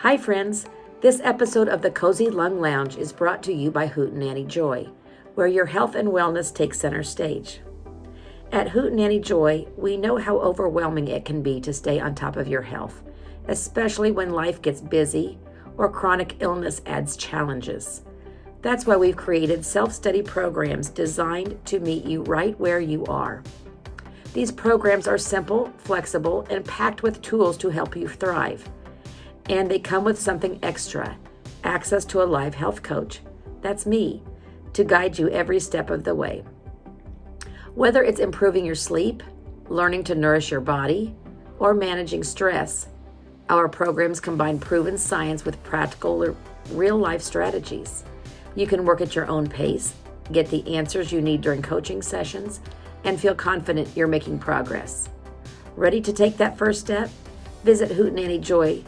Hi friends, this episode of the Cozy Lung Lounge is brought to you by Hootenanny Joy, where your health and wellness take center stage. At Hootenanny Joy, we know how overwhelming it can be to stay on top of your health, especially when life gets busy or chronic illness adds challenges. That's why we've created self-study programs designed to meet you right where you are. These programs are simple, flexible, and packed with tools to help you thrive. And they come with something extra, access to a live health coach. That's me, to guide you every step of the way. Whether it's improving your sleep, learning to nourish your body, or managing stress, our programs combine proven science with practical, real-life strategies. You can work at your own pace, get the answers you need during coaching sessions, and feel confident you're making progress. Ready to take that first step? Visit hootenannyjoy.com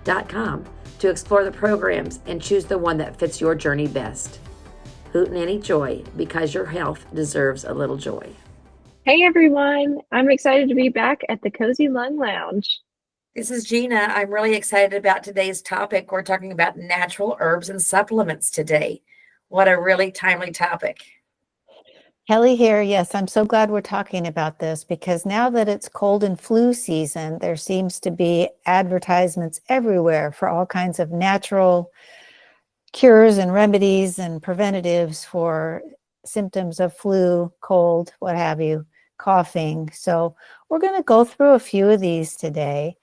to explore the programs and choose the one that fits your journey best. Hootenanny Joy, because your health deserves a little joy. Hey everyone, I'm excited to be back at the Cozy Lung Lounge. This is Gina. I'm really excited about today's topic. We're talking about natural herbs and supplements today. What a really timely topic. Kelly here. Yes, I'm so glad we're talking about this because now that it's cold and flu season, there seems to be advertisements everywhere for all kinds of natural cures and remedies and preventatives for symptoms of flu, cold, what have you, coughing. So we're going to go through a few of these today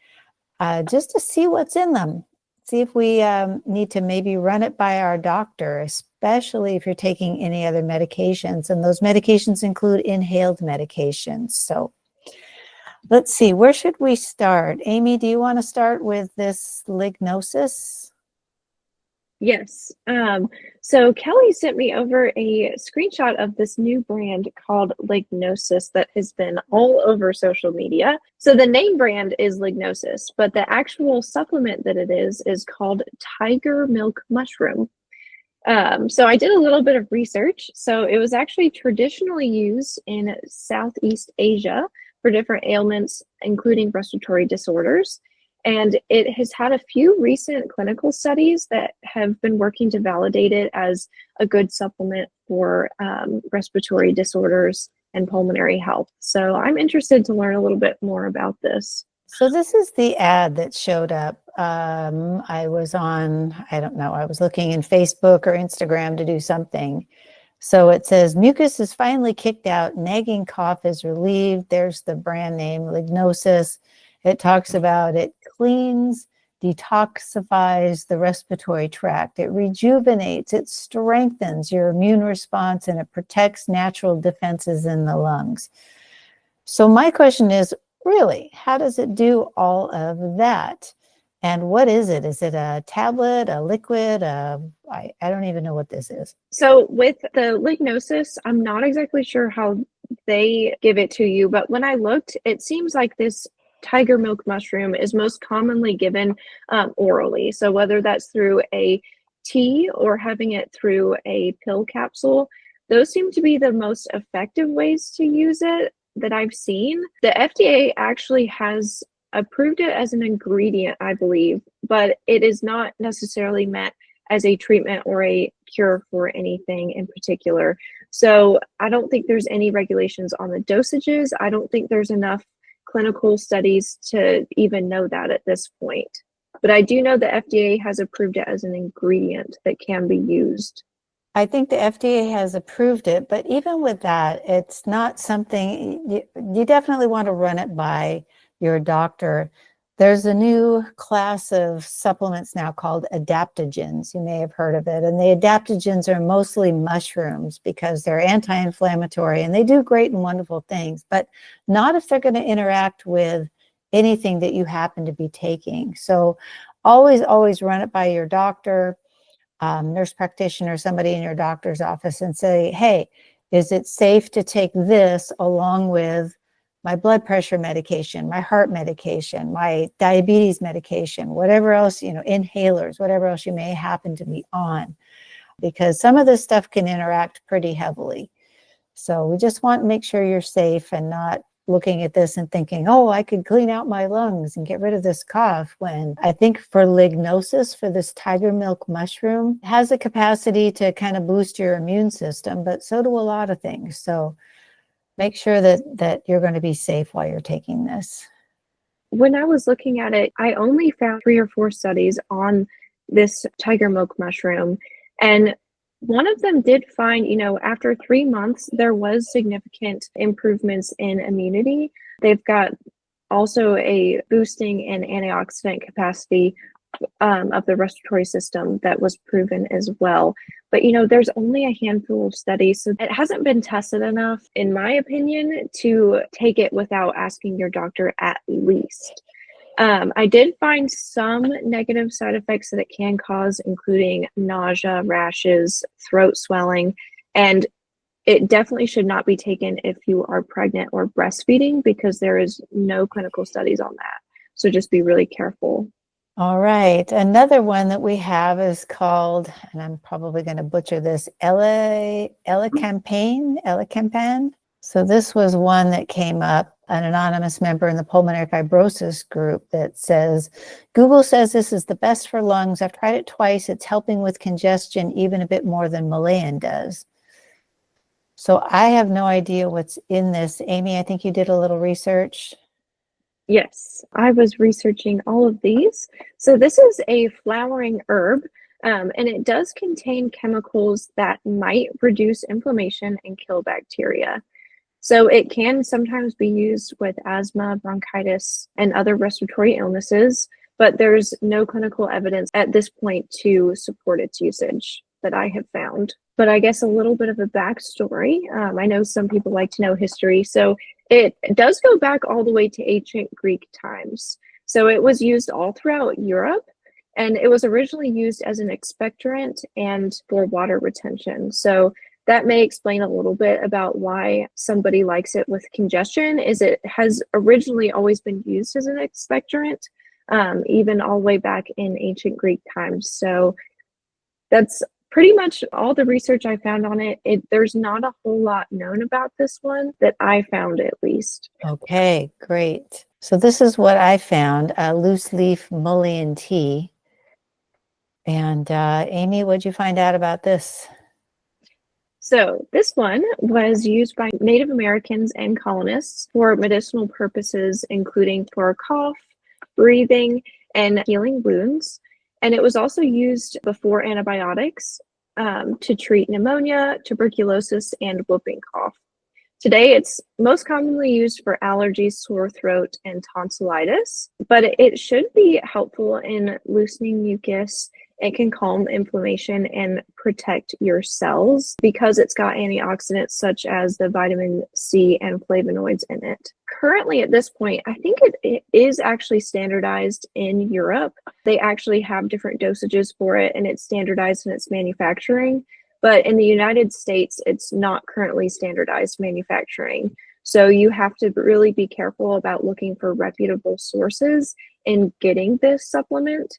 just to see what's in them. See if we need to maybe run it by our doctor, especially if you're taking any other medications. And those medications include inhaled medications. So let's see, where should we start? Amy, do you want to start with this Lignosus? Yes. So Kelly sent me over a screenshot of this new brand called Lignosus that has been all over social media. So the name brand is Lignosus, but the actual supplement that it is called tiger milk mushroom. So I did a little bit of research. So it was actually traditionally used in Southeast Asia for different ailments, including respiratory disorders. And it has had a few recent clinical studies that have been working to validate it as a good supplement for respiratory disorders and pulmonary health. So I'm interested to learn a little bit more about this. So this is the ad that showed up. I was looking in Facebook or Instagram to do something. So it says, mucus is finally kicked out, nagging cough is relieved. There's the brand name, Lignosus. It talks about it cleans, detoxifies the respiratory tract. It rejuvenates, it strengthens your immune response, and it protects natural defenses in the lungs. So my question is, really, how does it do all of that? And what is it? Is it a tablet, a liquid? I don't even know what this is. So with the Lignosus, I'm not exactly sure how they give it to you, but when I looked, it seems like this tiger milk mushroom is most commonly given orally. So whether that's through a tea or having it through a pill capsule, those seem to be the most effective ways to use it that I've seen. The FDA actually has approved it as an ingredient, I believe, but it is not necessarily meant as a treatment or a cure for anything in particular. So I don't think there's any regulations on the dosages. I don't think there's enough clinical studies to even know that at this point. But I do know the FDA has approved it as an ingredient that can be used. I think the FDA has approved it, but even with that, it's not something, you definitely want to run it by your doctor. There's a new class of supplements now called adaptogens. You may have heard of it. And the adaptogens are mostly mushrooms because they're anti-inflammatory and they do great and wonderful things, but not if they're going to interact with anything that you happen to be taking. So always run it by your doctor, nurse practitioner, somebody in your doctor's office, and say, hey, is it safe to take this along with my blood pressure medication, my heart medication, my diabetes medication, whatever else, inhalers, whatever else you may happen to be on, because some of this stuff can interact pretty heavily. So we just want to make sure you're safe and not looking at this and thinking, oh, I could clean out my lungs and get rid of this cough, when I think for Lignosus, for this tiger milk mushroom, has the capacity to kind of boost your immune system, but so do a lot of things. So make sure that you're going to be safe while you're taking this. When I was looking at it, I only found 3 or 4 studies on this tiger milk mushroom. And one of them did find, after 3 months, there was significant improvements in immunity. They've got also a boosting in antioxidant capacity of the respiratory system that was proven as well. But, there's only a handful of studies, so it hasn't been tested enough, in my opinion, to take it without asking your doctor at least. I did find some negative side effects that it can cause, including nausea, rashes, throat swelling, and it definitely should not be taken if you are pregnant or breastfeeding, because there is no clinical studies on that. So just be really careful. All right. Another one that we have is called, and I'm probably going to butcher this, elecampane. So this was one that came up, an anonymous member in the pulmonary fibrosis group, that says, Google says this is the best for lungs. I've tried it twice. It's helping with congestion even a bit more than Malayan does. So I have no idea what's in this. Amy, I think you did a little research. Yes, I was researching all of these. So this is a flowering herb, and it does contain chemicals that might reduce inflammation and kill bacteria. So it can sometimes be used with asthma, bronchitis, and other respiratory illnesses, but there's no clinical evidence at this point to support its usage that I have found. But I guess a little bit of a backstory. I know some people like to know history. So it does go back all the way to ancient Greek times. So it was used all throughout Europe, and it was originally used as an expectorant and for water retention. So that may explain a little bit about why somebody likes it with congestion, is it has originally always been used as an expectorant, even all the way back in ancient Greek times. So that's pretty much all the research I found on it. There's not a whole lot known about this one that I found, at least. Okay, great. So this is what I found, loose leaf mullein tea. And Amy, what'd you find out about this? So this one was used by Native Americans and colonists for medicinal purposes, including for cough, breathing, and healing wounds. And it was also used before antibiotics to treat pneumonia, tuberculosis, and whooping cough. Today, it's most commonly used for allergies, sore throat, and tonsillitis, but it should be helpful in loosening mucus. It can calm inflammation and protect your cells because it's got antioxidants such as the vitamin C and flavonoids in it. Currently, at this point, I think it is actually standardized in Europe. They actually have different dosages for it, and it's standardized in its manufacturing. But in the United States, it's not currently standardized manufacturing. So you have to really be careful about looking for reputable sources in getting this supplement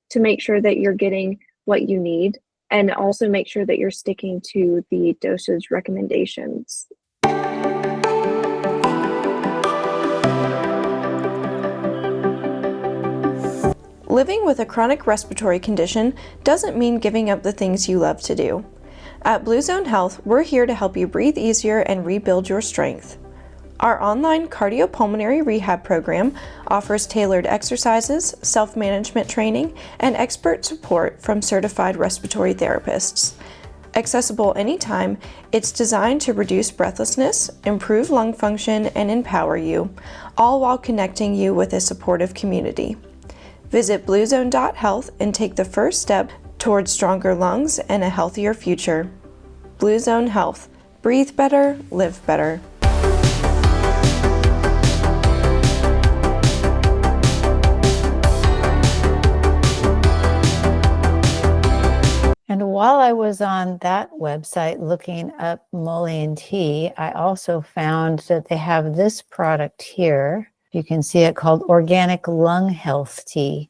to make sure that you're getting what you need, and also make sure that you're sticking to the dosage recommendations. Living with a chronic respiratory condition doesn't mean giving up the things you love to do. At Blue Zone Health, we're here to help you breathe easier and rebuild your strength. Our online cardiopulmonary rehab program offers tailored exercises, self-management training, and expert support from certified respiratory therapists. Accessible anytime, it's designed to reduce breathlessness, improve lung function, and empower you, all while connecting you with a supportive community. Visit bluezone.health and take the first step towards stronger lungs and a healthier future. Blue Zone Health. Breathe better, live better. And while I was on that website looking up mullein tea, I also found that they have this product here. You can see it called Organic Lung Health Tea.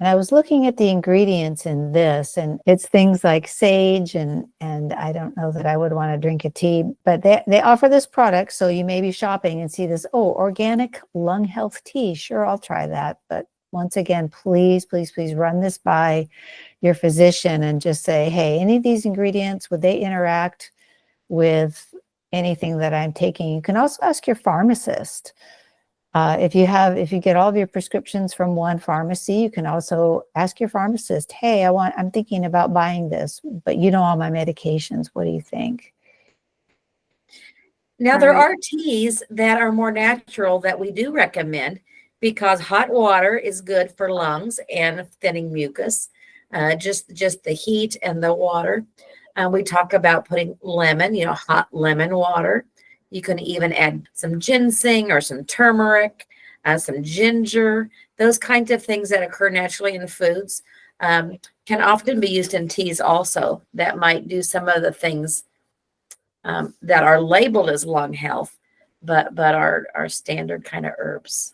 And I was looking at the ingredients in this, and it's things like sage, and I don't know that I would want to drink a tea, but they offer this product, so you may be shopping and see this, oh, organic lung health tea. Sure, I'll try that. But once again, please, please, please run this by your physician and just say, hey, any of these ingredients, would they interact with anything that I'm taking? You can also ask your pharmacist. If you get all of your prescriptions from one pharmacy, you can also ask your pharmacist, hey, I'm thinking about buying this, but you know all my medications. What do you think? Now, there are teas that are more natural that we do recommend because hot water is good for lungs and thinning mucus, just the heat and the water. We talk about putting lemon, hot lemon water. You can even add some ginseng or some turmeric, some ginger. Those kinds of things that occur naturally in foods can often be used in teas also that might do some of the things that are labeled as lung health, but are standard kind of herbs.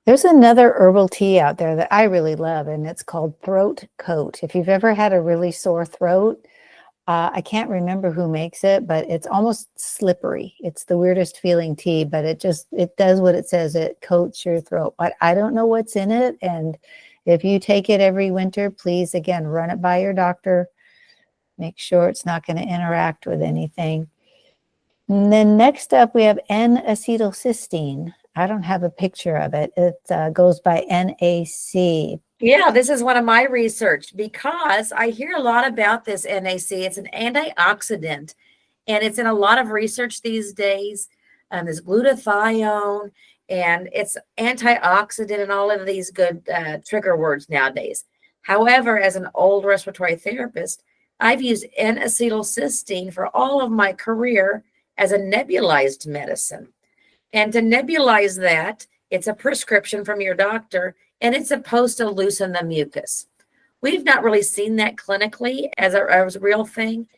There's another herbal tea out there that I really love, and it's called Throat Coat. If you've ever had a really sore throat, I can't remember who makes it, but it's almost slippery. It's the weirdest feeling tea, but it does what it says. It coats your throat. But I don't know what's in it. And if you take it every winter, please, again, run it by your doctor. Make sure it's not going to interact with anything. And then next up, we have N-acetylcysteine. I don't have a picture of it. It goes by NAC. Yeah, this is one of my research because I hear a lot about this NAC. It's an antioxidant, and it's in a lot of research these days. There's glutathione, and it's antioxidant and all of these good trigger words nowadays. However, as an old respiratory therapist, I've used N-acetylcysteine for all of my career as a nebulized medicine. And to nebulize that, it's a prescription from your doctor, and it's supposed to loosen the mucus. We've not really seen that clinically as a real thing.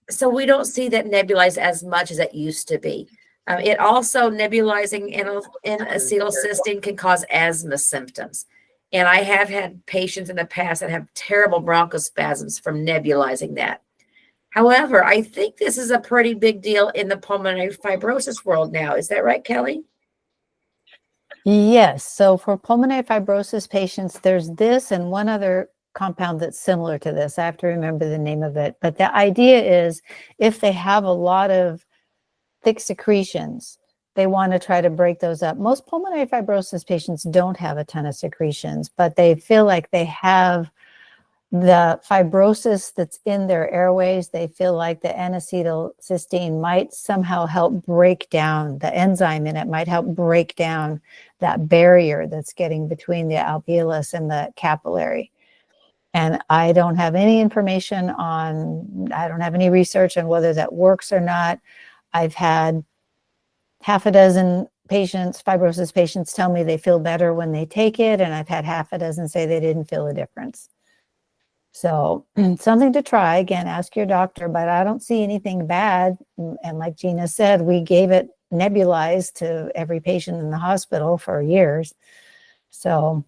So we don't see that nebulized as much as it used to be. It also, nebulizing in acetylcysteine can cause asthma symptoms. And I have had patients in the past that have terrible bronchospasms from nebulizing that. However, I think this is a pretty big deal in the pulmonary fibrosis world now. Is that right, Kelly? Yes. So for pulmonary fibrosis patients, there's this and one other compound that's similar to this. I have to remember the name of it. But the idea is if they have a lot of thick secretions, they want to try to break those up. Most pulmonary fibrosis patients don't have a ton of secretions, but they feel like they have the fibrosis that's in their airways. They feel like the N-acetylcysteine might somehow help break down, the enzyme in it might help break down that barrier that's getting between the alveolus and the capillary. And I don't have any information I don't have any research on whether that works or not. I've had half a dozen patients, fibrosis patients, tell me they feel better when they take it, and I've had half a dozen say they didn't feel a difference. So something to try. Again, ask your doctor, but I don't see anything bad. And like Gina said, we gave it nebulized to every patient in the hospital for years. So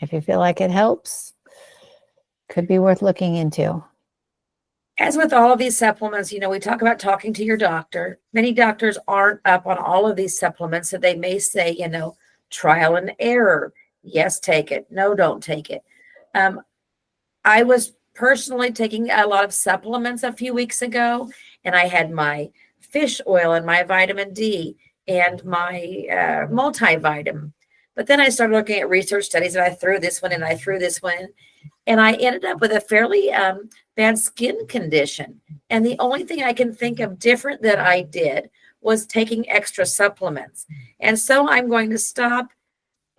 if you feel like it helps, could be worth looking into. As with all of these supplements, we talk about talking to your doctor. Many doctors aren't up on all of these supplements, so they may say, trial and error. Yes, take it. No, don't take it. I was personally taking a lot of supplements a few weeks ago, and I had my fish oil and my vitamin D and my multivitamin. But then I started looking at research studies, and I threw this one and I threw this one in, and I ended up with a fairly bad skin condition. And the only thing I can think of different that I did was taking extra supplements. And so I'm going to stop,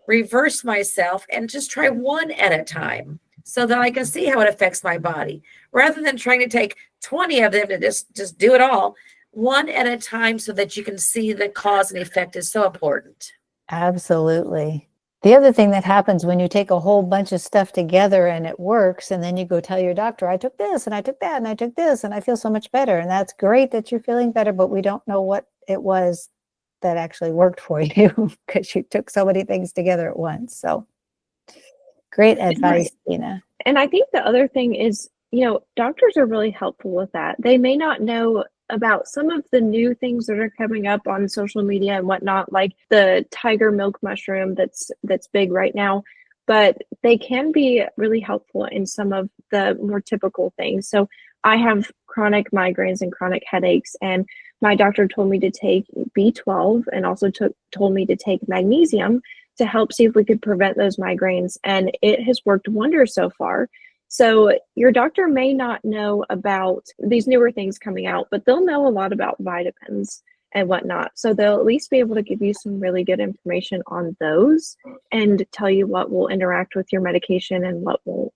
reverse myself, and just try one at a time, so that I can see how it affects my body, rather than trying to take 20 of them to just do it all, one at a time, so that you can see the cause and effect is so important. Absolutely. The other thing that happens when you take a whole bunch of stuff together and it works, and then you go tell your doctor, I took this and I took that and I took this and I feel so much better. And that's great that you're feeling better, but we don't know what it was that actually worked for you because you took so many things together at once. So great advice, Gina. And I think the other thing is, doctors are really helpful with that. They may not know about some of the new things that are coming up on social media and whatnot, like the tiger milk mushroom that's big right now, but they can be really helpful in some of the more typical things. So I have chronic migraines and chronic headaches, and my doctor told me to take B12 and also told me to take magnesium to help see if we could prevent those migraines. And it has worked wonders so far. So your doctor may not know about these newer things coming out, but they'll know a lot about vitamins and whatnot. So they'll at least be able to give you some really good information on those and tell you what will interact with your medication and what won't.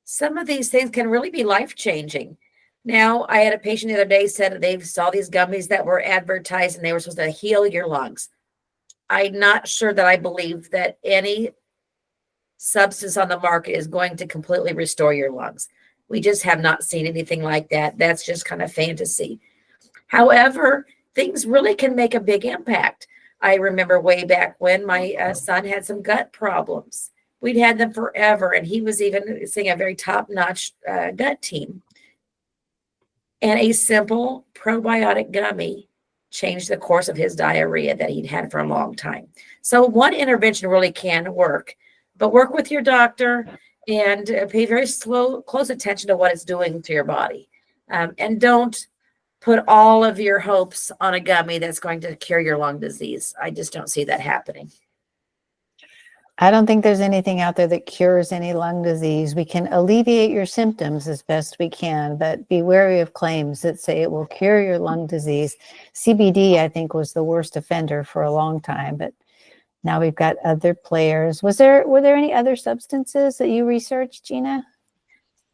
Some of these things can really be life-changing. Now, I had a patient the other day said that they saw these gummies that were advertised and they were supposed to heal your lungs. I'm not sure that I believe that any substance on the market is going to completely restore your lungs. We just have not seen anything like that. That's just kind of fantasy. However, things really can make a big impact. I remember way back when my son had some gut problems. We'd had them forever, and he was even seeing a very top-notch gut team. And a simple probiotic gummy changed the course of his diarrhea that he'd had for a long time. So one intervention really can work, but work with your doctor and pay very close attention to what it's doing to your body. And don't put all of your hopes on a gummy that's going to cure your lung disease. I just don't see that happening. I don't think there's anything out there that cures any lung disease. We can alleviate your symptoms as best we can, but be wary of claims that say it will cure your lung disease. CBD, I think, was the worst offender for a long time, but now we've got other players. Were there any other substances that you researched, Gina?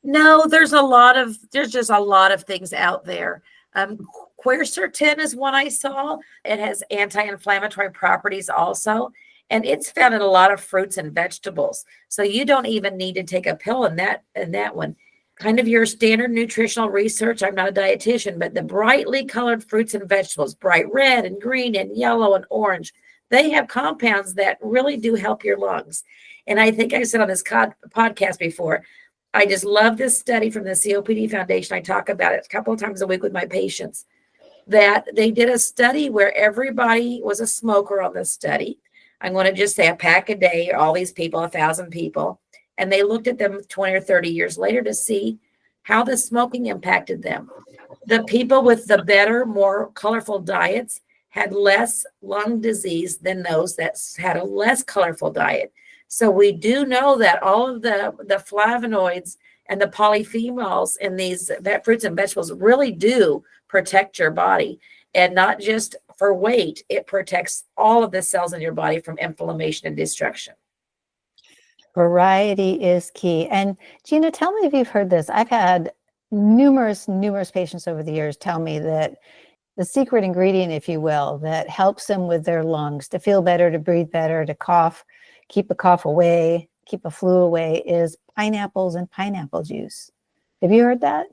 No, there's just a lot of things out there. Quercetin is one I saw. It has anti-inflammatory properties also. And it's found in a lot of fruits and vegetables. So you don't even need to take a pill in that one. Kind of your standard nutritional research. I'm not a dietitian, but the brightly colored fruits and vegetables, bright red and green and yellow and orange, they have compounds that really do help your lungs. And I think I said on this podcast before, I just love this study from the COPD Foundation. I talk about it a couple of times a week with my patients, that they did a study where everybody was a smoker on this study. I'm going to just say a pack a day, all these people, 1,000 people. And they looked at them 20 or 30 years later to see how the smoking impacted them. The people with the better, more colorful diets had less lung disease than those that had a less colorful diet. So we do know that all of the flavonoids and the polyphenols in these fruits and vegetables really do protect your body. And not just for weight, it protects all of the cells in your body from inflammation and destruction. Variety is key. And Gina, tell me if you've heard this. I've had numerous patients over the years tell me that the secret ingredient, if you will, that helps them with their lungs to feel better, to breathe better, to cough, keep a cough away, keep a flu away, is pineapples and pineapple juice. Have you heard that?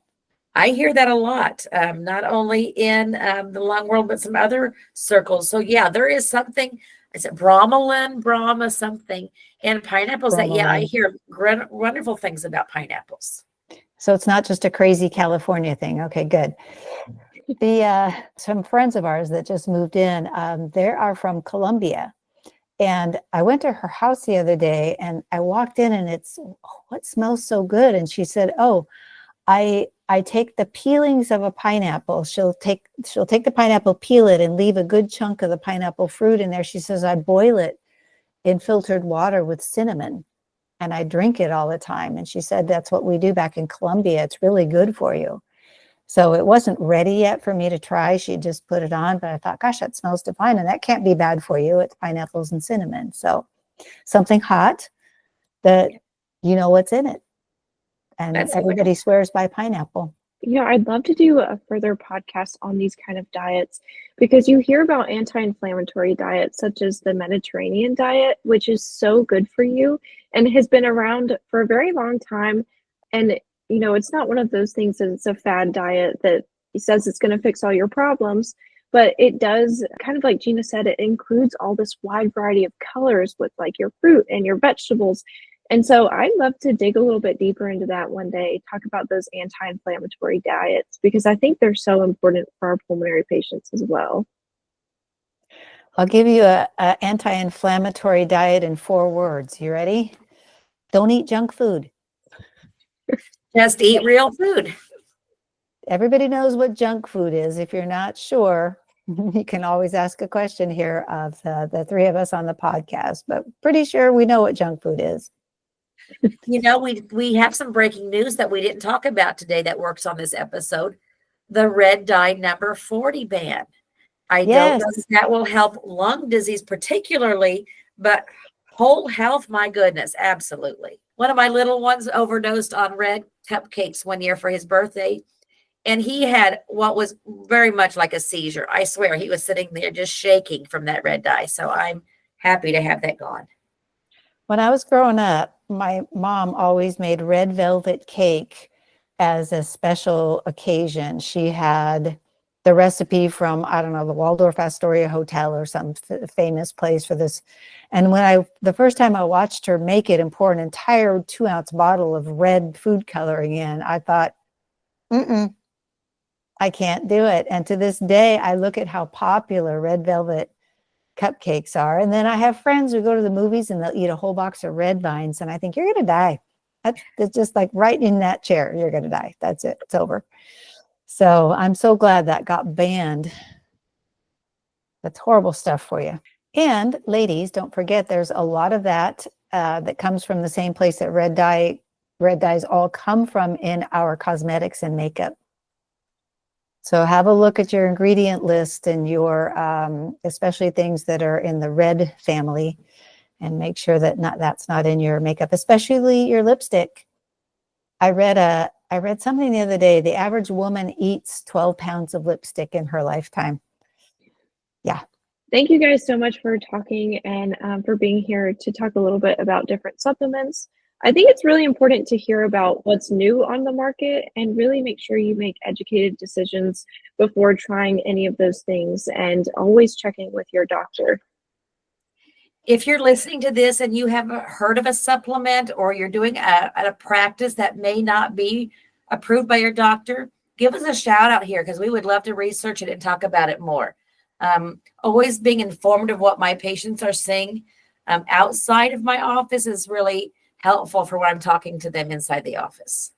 I hear that a lot, not only in the lung world, but some other circles. So yeah, there is something, is it bromelain, something in pineapples that, yeah, I hear wonderful things about pineapples. So it's not just a crazy California thing. Okay, good. Some friends of ours that just moved in, they are from Colombia. And I went to her house the other day and I walked in and what smells so good? And she said, oh, I take the peelings of a pineapple. She'll take the pineapple, peel it, and leave a good chunk of the pineapple fruit in there. She says, I boil it in filtered water with cinnamon and I drink it all the time. And she said, that's what we do back in Colombia. It's really good for you. So it wasn't ready yet for me to try. She just put it on, but I thought, gosh, that smells divine. And that can't be bad for you. It's pineapples and cinnamon. something hot that you know what's in it. And everybody swears by pineapple. Yeah, I'd love to do a further podcast on these kind of diets, because you hear about anti-inflammatory diets such as the Mediterranean diet, which is so good for you and has been around for a very long time. And, you know, it's not one of those things that it's a fad diet that says it's going to fix all your problems, but it does, kind of like Gina said, it includes all this wide variety of colors with like your fruit and your vegetables. And so I'd love to dig a little bit deeper into that one day, talk about those anti-inflammatory diets, because I think they're so important for our pulmonary patients as well. I'll give you a anti-inflammatory diet in 4 words. You ready? Don't eat junk food. Just eat real food. Everybody knows what junk food is. If you're not sure, you can always ask a question here of the 3 of us on the podcast, but pretty sure we know what junk food is. You know, we have some breaking news that we didn't talk about today that works on this episode. The red dye number 40 ban. I don't know if that will help lung disease particularly, but whole health, my goodness, absolutely. One of my little ones overdosed on red cupcakes one year for his birthday, and he had what was very much like a seizure. I swear he was sitting there just shaking from that red dye. So I'm happy to have that gone. When I was growing up, my mom always made red velvet cake as a special occasion. She had the recipe from, I don't know, the Waldorf Astoria Hotel or some famous place for this. And the first time I watched her make it and pour an entire 2-ounce bottle of red food coloring in, I thought, I can't do it. And to this day, I look at how popular red velvet cupcakes are. And then I have friends who go to the movies and they'll eat a whole box of red vines. And I think, you're going to die. That's just like right in that chair. You're going to die. That's it. It's over. So I'm so glad that got banned. That's horrible stuff for you. And ladies, don't forget, there's a lot of that that comes from the same place that red dyes all come from in our cosmetics and makeup. So have a look at your ingredient list and your, especially things that are in the red family, and make sure that that's not in your makeup, especially your lipstick. I read something the other day. The average woman eats 12 pounds of lipstick in her lifetime. Yeah. Thank you guys so much for talking and for being here to talk a little bit about different supplements. I think it's really important to hear about what's new on the market and really make sure you make educated decisions before trying any of those things, and always checking with your doctor. If you're listening to this and you haven't heard of a supplement, or you're doing a practice that may not be approved by your doctor, give us a shout out here, because we would love to research it and talk about it more. Always being informed of what my patients are saying outside of my office is really helpful for when I'm talking to them inside the office.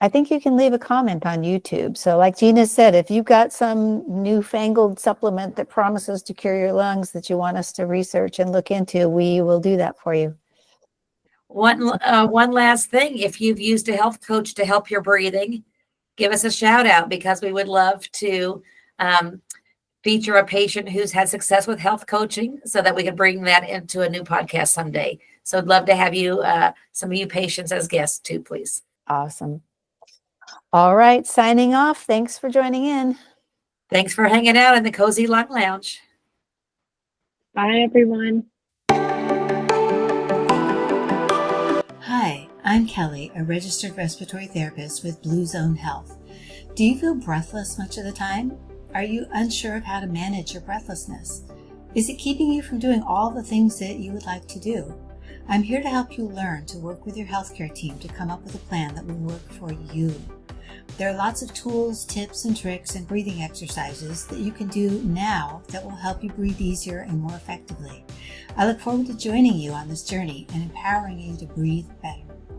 I think you can leave a comment on YouTube. So like Gina said, if you've got some newfangled supplement that promises to cure your lungs that you want us to research and look into, we will do that for you. One last thing, if you've used a health coach to help your breathing, give us a shout out, because we would love to feature a patient who's had success with health coaching so that we can bring that into a new podcast someday. So I'd love to have you, some of you patients as guests too, please. Awesome. All right, signing off. Thanks for joining in. Thanks for hanging out in the Cozy Lung Lounge. Bye, everyone. Hi, I'm Kelly, a registered respiratory therapist with Blue Zone Health. Do you feel breathless much of the time? Are you unsure of how to manage your breathlessness? Is it keeping you from doing all the things that you would like to do? I'm here to help you learn to work with your healthcare team to come up with a plan that will work for you. There are lots of tools, tips, and tricks and breathing exercises that you can do now that will help you breathe easier and more effectively. I look forward to joining you on this journey and empowering you to breathe better.